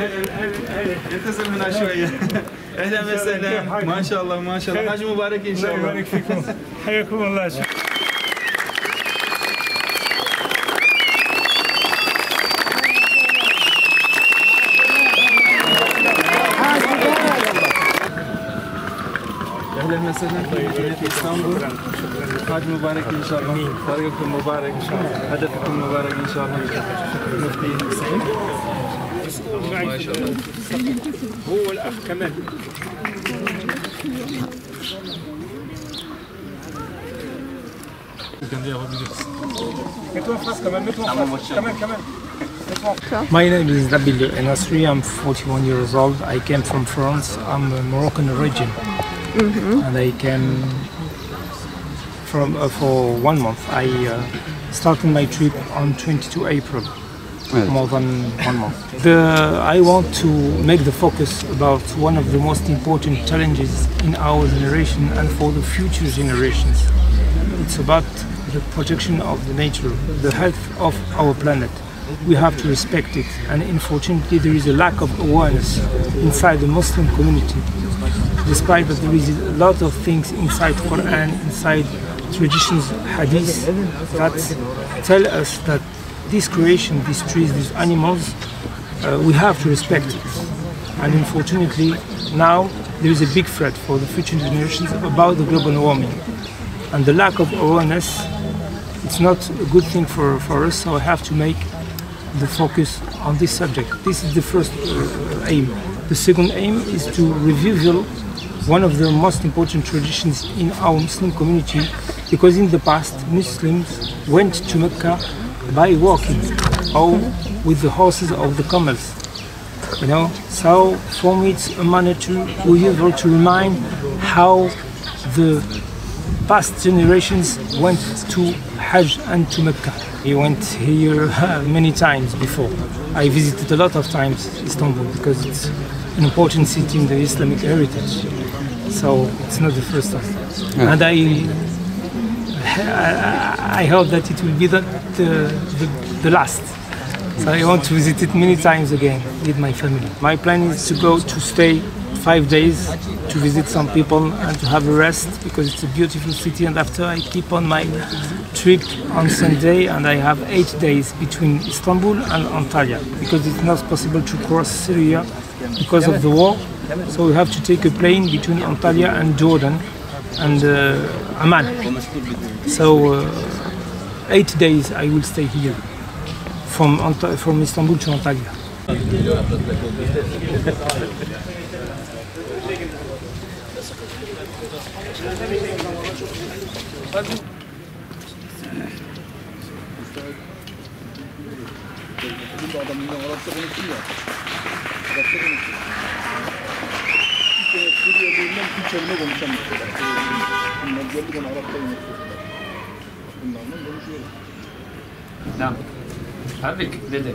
يختصر منها شوية. أهلا وسهلا. ما شاء الله ما شاء الله. حج مبارك إن شاء الله. الله يبارك فيكم. حياكم الله. أهلا وسهلا في مدينة إسطنبول. حج مبارك إن شاء الله. طريقكم مبارك إن شاء الله. هدفكم مبارك إن شاء الله. مفتي سعيد. ما شاء الله. هو الأخ كمان. My name is Nabil Ennasri. I'm 41 years old. I came from France. I'm a Moroccan origin. And I came from for 1 month. I started my trip on 22 April, more than 1 month. I want to make the focus about one of the most important challenges in our generation and for the future generations. It's about the protection of the nature, the health of our planet. We have to respect it, and unfortunately there is a lack of awareness inside the Muslim community. Despite that there is a lot of things inside Quran, inside traditions, hadith, that tell us that this creation, these trees, these animals, we have to respect it. And unfortunately now there is a big threat for the future generations about the global warming. And the lack of awareness, it's not a good thing for us, so I have to make the focus on this subject. This is the first aim. The second aim is to reveal one of the most important traditions in our Muslim community, because in the past Muslims went to Mecca by walking or with the horses of the camels. So for me it's a manner to remind how the past generations went to Hajj and to Mecca. He went here many times before. I visited a lot of times Istanbul because it's an important city in the Islamic heritage. So it's not the first time. Yeah. And I hope that it will be the last. So I want to visit it many times again with my family. My plan is to stay 5 days to visit some people and to have a rest, because it's a beautiful city, and after I keep on my trip on Sunday, and I have 8 days between Istanbul and Antalya, because it's not possible to cross Syria because of the war, so we have to take a plane between Antalya and Jordan and Amman. So 8 days I will stay here from Istanbul to Antalya. Naam. Abi, dede.